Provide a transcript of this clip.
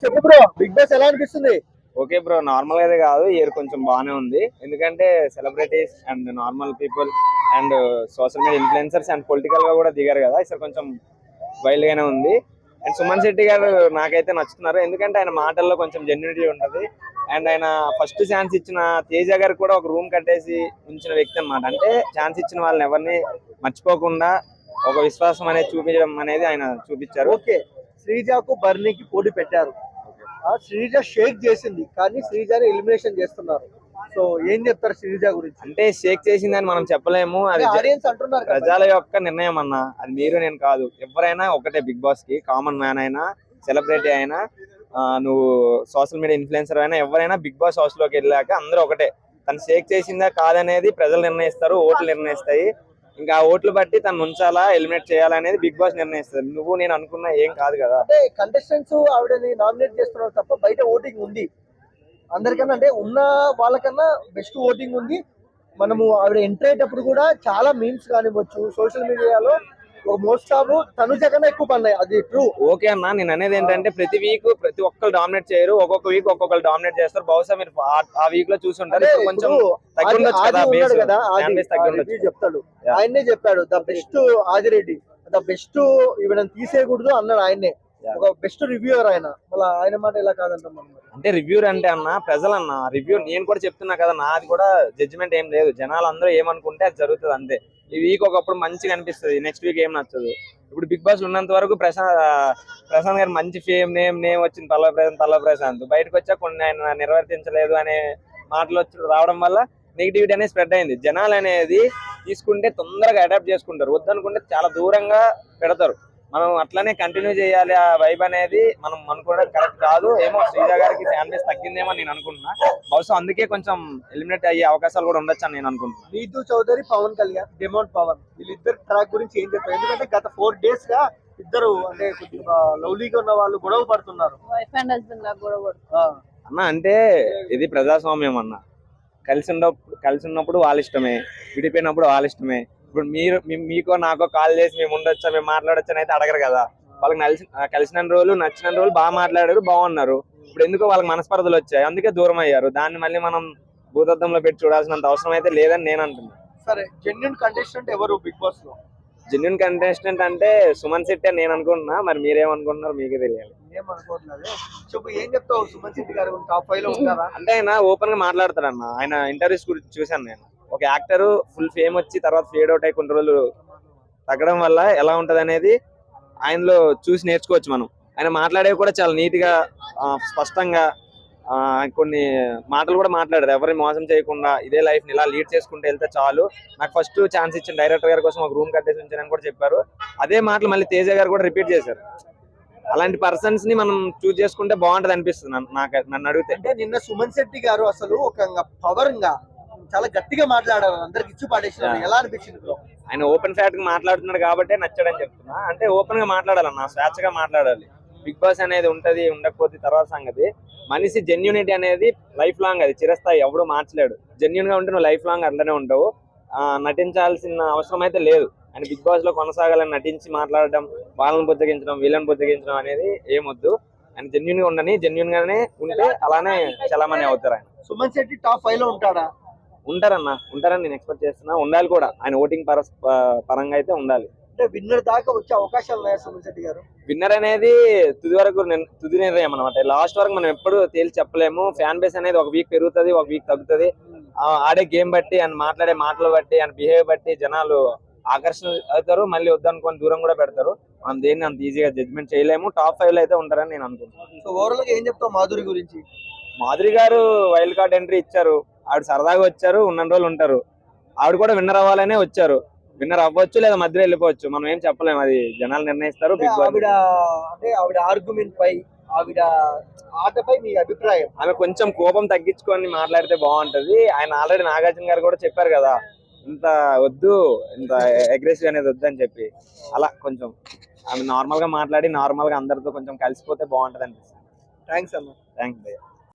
చెప్పు bro, big boss ఎలా అనిపిస్తుంది? ఓకే బ్రో, నార్మల్ అయితే కాదు, ఇయర్ కొంచెం బాగానే ఉంది. ఎందుకంటే celebrities and normal people and social media influencers and political గా కూడా దిగారు కదా, ఇక్కడ కొంచెం వైల్డ్ గానే ఉంది. అండ్ సుమన్ శెట్టి గారు నాకైతే నచ్చుతున్నారు, ఎందుకంటే ఆయన మాటల్లో కొంచెం జెన్యూనిటీ ఉంటది. అండ్ ఆయన ఫస్ట్ ఛాన్స్ ఇచ్చిన తేజ గారు కూడా ఒక రూమ్ కట్టేసి ఉంచిన వ్యక్తి అనమాట. అంటే ఛాన్స్ ఇచ్చిన వాళ్ళని ఎవరిని మర్చిపోకుండా ఒక విశ్వాసం అనేది చూపించడం అనేది ఆయన చూపించారు. ఓకే, శ్రీజకు బర్నీకి పోటీ పెట్టారు. శ్రీజ షేక్ చేసింది, కానీ శ్రీజని ఎలిమినేషన్ చేస్తున్నారు. సో ఏం చెప్తారు శ్రీజ గురించి? అంటే షేక్ చేసిందని మనం చెప్పలేము, అది ఆడియన్స్ అంటున్నారు, ప్రజల యొక్క నిర్ణయం అన్న. అది మీరు నేను కాదు, ఎవరైనా ఒకటే. బిగ్ బాస్ కి కామన్ మ్యాన్ అయినా, సెలబ్రిటీ అయినా, నువ్వు సోషల్ మీడియా ఇన్ఫ్లుయెన్సర్ అయినా, ఎవరైనా బిగ్ బాస్ హౌస్ లోకి వెళ్ళాక అందరూ ఒకటే. తను షేక్ చేసిందా కాదనేది ప్రజలు నిర్ణయిస్తారు, ఓట్లు నిర్ణయిస్తాయి. ఇంకా ఓట్లు బట్టి తను ఉంచాలా ఎలిమినేట్ చేయాలనేది బిగ్ బాస్ నిర్ణయిస్తుంది. నువ్వు నేను అనుకున్నా ఏం కాదు కదా. అంటే కంటెస్టెంట్స్ ఆవిడని నామినేట్ చేస్తున్నారు తప్ప బయట ఓటింగ్ ఉంది అందరికన్నా. అంటే ఉన్న వాళ్ళకన్నా బెస్ట్ ఓటింగ్ ఉంది. మనము ఆవిడ ఎంటర్ అయ్యేటప్పుడు కూడా చాలా మీమ్స్ కానివ్వచ్చు, సోషల్ మీడియాలో ఒక మోస్ట్ ఆఫ్ తనుజ కన్నా ఎక్కువ పన్నాయి, అది ట్రూ. ఓకే అన్న, నేను అనేది ఏంటంటే ప్రతి వీక్ ప్రతి ఒక్కరు డామినేట్ చేయరు, ఒక్కొక్క వీక్ ఒక్కొక్కరు డామినేట్ చేస్తారు. బహుశా మీరు ఆ వీక్ లో చూసుంటారు, కొంచెం చెప్తాడు. ఆయన్నే చెప్పాడు the best Adireddy, the best ఈవిడని తీసేయకూడదు అన్నాడు ఆయన్నే. ఒక బెస్ట్ రివ్యూవర్ ఆయన, మళ్ళీ ఆయన మాట ఎలా కాదంటాం మనం? అంటే రివ్యూర్ అంటే అన్న ప్రజలన్న రివ్యూ. నేను కూడా చెప్తున్నా కదా, నాది కూడా జడ్జిమెంట్ ఏం లేదు. జనాలు అందరూ ఏమనుకుంటే అది జరుగుతుంది అంతే. ఈ వీక్ ఒకప్పుడు మంచిగా అనిపిస్తుంది, నెక్స్ట్ వీక్ ఏం నచ్చదు. ఇప్పుడు బిగ్ బాస్ ఉన్నంత వరకు ప్రశాంత్ గారు మంచి ఫేమ్ నేమ్ వచ్చింది, పల్లవ ప్రశాంత్. బయటకు వచ్చా కొన్ని ఆయన నిర్వర్తించలేదు అనే మాటలు వచ్చి రావడం వల్ల నెగిటివిటీ అనేది స్ప్రెడ్ అయింది. జనాలు అనేది తీసుకుంటే తొందరగా అడాప్ట్ చేసుకుంటారు, వద్దనుకుంటే చాలా దూరంగా పెడతారు. మనం అట్లనే కంటిన్యూ చేయాలి. ఆ వైబ్ అనేది మనం అనుకోవడం కరెక్ట్ కాదు. ఏమో శ్రీజ గారికి ఫ్యాన్ బేస్ తగ్గిందేమో నేను అనుకుంటున్నా. బహుశా అందుకే కొంచెం ఎలిమినేట్ అయ్యే అవకాశాలు కూడా ఉండొచ్చు అని నేను అనుకుంటున్నాను. నీతూ చౌదరి, పవన్ కళ్యాణ్, డిమోన్ పవన్, వీళ్ళిద్దరు ట్రాక్ గురించి ఏం చెప్తారు? ఎందుకంటే గత 4 days గా ఇద్దరు అంటే కొద్దిగా లవ్లీగా ఉన్న వాళ్ళు గొడవ పడుతున్నారు. అన్న అంటే ఇది ప్రజాస్వామ్యం అన్న. కలిసి ఉన్నప్పుడు వాళ్ళ ఇష్టమే, విడిపోయినప్పుడు వాళ్ళ ఇష్టమే. ఇప్పుడు మీకో నాకో కాల్ చేసి మేము ఉండొచ్చా, మేము మాట్లాడొచ్చా అని అయితే అడగరు కదా. వాళ్ళకి కలిసిన రోజులు నచ్చిన రోజులు బాగా మాట్లాడారు, బాగున్నారు. ఇప్పుడు ఎందుకో వాళ్ళకి మనస్పర్ధలు వచ్చాయి, అందుకే దూరం అయ్యారు. దాన్ని మళ్ళీ మనం భూతద్దంలో పెట్టి చూడాల్సినంత అవసరం అయితే లేదని నేను అంటున్నాను. సరే, జెన్యూన్ కంటెస్టెంట్ ఎవరు బిగ్ బాస్ లో? జెన్యూన్ కంటెస్టెంట్ అంటే సుమన్ శెట్టి నేను అనుకుంటున్నా, మరి మీరేమనుకుంటున్నారు మీకే తెలియాలి. చెప్పు, ఏం చెప్తావు? సుమన్ శెట్టి గారు టాప్ 5 లో ఉంటారా? అంటే ఆయన ఓపెన్ గా మాట్లాడతారన్న. ఆయన ఇంటర్వ్యూస్ గురించి చూశాను నేను. ఒక యాక్టర్ ఫుల్ ఫేమ్ వచ్చి తర్వాత ఫేడ్ అవుట్ అయ్యి కొన్ని రోజులు తగ్గడం వల్ల ఎలా ఉంటది అనేది ఆయనలో చూసి నేర్చుకోవచ్చు మనం. ఆయన మాట్లాడేవి కూడా చాలా నీట్ గా స్పష్టంగా కొన్ని మాటలు కూడా మాట్లాడారు. ఎవరిని మోసం చేయకుండా ఇదే లైఫ్ ని ఇలా లీడ్ చేసుకుంటూ వెళ్తే చాలు, నాకు ఫస్ట్ ఛాన్స్ ఇచ్చిన డైరెక్టర్ గారి కోసం ఒక రూమ్ కట్టేసి ఉంచారని కూడా చెప్పారు. అదే మాటలు మళ్ళీ తేజ గారు కూడా రిపీట్ చేశారు. అలాంటి పర్సన్స్ ని మనం చూస్ చేసుకుంటే బాగుంటది అనిపిస్తుంది నన్ను అడిగితే. అంటే నిన్న సుమన్ శెట్టి గారు అసలు ఒక పవర్ గా చాలా గట్టిగా మాట్లాడారు, అందరికి ఇచ్చి పాడేసినారు. ఎలా అనిపించింది? ఆయన ఓపెన్ ఫ్యాక్ట్ గా మాట్లాడుతున్నాడు కాబట్టి నచ్చాడని చెప్తున్నా. అంటే ఓపెన్ గా మాట్లాడాలన్న, స్వేచ్ఛగా మాట్లాడాలి. బిగ్ బాస్ అనేది ఉంటది, ఉండకపోతే తర్వాత సంగతి. మనిషి జెన్యూనిటీ అనేది లైఫ్ లాంగ్, అది చిరస్థాయి, ఎవడు మార్చలేడు. జెన్యూన్ గా ఉంటే నువ్వు లైఫ్ లాంగ్ అట్లనే ఉంటావు. నటించాల్సిన అవసరం అయితే లేదు. ఆయన బిగ్ బాస్ లో కొనసాగాలని నటించి మాట్లాడడం, వాళ్ళని బుద్ధగించడం, వీళ్ళని బుద్ధగించడం అనేది ఏమొద్దు. ఆయన జెన్యూన్ గా ఉండని, జెన్యూన్ గానే ఉంటే అలానే చలామణి అవుతారు. ఆయన సుమన్ శెట్టి టాప్ 5 లో ఉంటాడా? ఉంటారని నేను ఎక్స్పెక్ట్ చేస్తున్నా. ఉండాలి కూడా, ఆయన ఓటింగ్ పరంగా అయితే ఉండాలి. అంటే విన్నర్ దాకా వచ్చే అవకాశాలు ఉన్నాయా సుమన్ శెట్టి గారు? విన్నర్ అనేది తుది నిర్ణయం అనమాట. లాస్ట్ వరకు మనం ఎప్పుడు తేల్చి చెప్పలేము. ఫ్యాన్ బేస్ అనేది ఒక వీక్ పెరుగుతుంది, ఒక వీక్ తగ్గుతుంది. ఆడే గేమ్ బట్టి, ఆయన మాట్లాడే మాటలు బట్టి, ఆయన బిహేవ్ బట్టి జనాలు ఆకర్షణ అవుతారు, మళ్ళీ వద్దనుకొని దూరం కూడా పెడతారు. మనం దేన్ని అంత ఈజీగా జడ్జ్మెంట్ చేయలేము. టాప్ 5 లో అయితే ఉంటారని నేను అనుకుంటున్నాను. సో ఓవరాల్ గా ఏం చెప్తావు మాధురి గురించి? మాధురి గారు వైల్డ్ కార్డ్ ఎంట్రీ ఇచ్చారు. ఆవిడ సరదాగా వచ్చారు, ఉన్న రోజులు ఉంటారు. ఆవిడ కూడా విన్నర్ అవ్వాలనే వచ్చారు. విన్నర్ అవ్వచ్చు లేదా మధ్యలో వెళ్ళిపోవచ్చు, మనం ఏం చెప్పలేము, అది జనాలు నిర్ణయిస్తారు. ఆవిడ ఆర్గ్యుమెంట్ పై, ఆవిడ ఆటపై మీ అభిప్రాయం? ఆమె కొంచెం కోపం తగ్గించుకొని మాట్లాడితే బాగుంటది. ఆయన ఆల్రెడీ నాగార్జున గారు కూడా చెప్పారు కదా, ఇంత వద్దు, ఇంత అగ్రెసివ్ అనేది వద్దు అని చెప్పి. అలా కొంచెం ఆమె నార్మల్ గా మాట్లాడి నార్మల్ గా అందరితో కొంచెం కలిసిపోతే బాగుంటది అనిపిస్తుంది. థ్యాంక్స్ అన్న. థ్యాంక్స్ భయ్యా.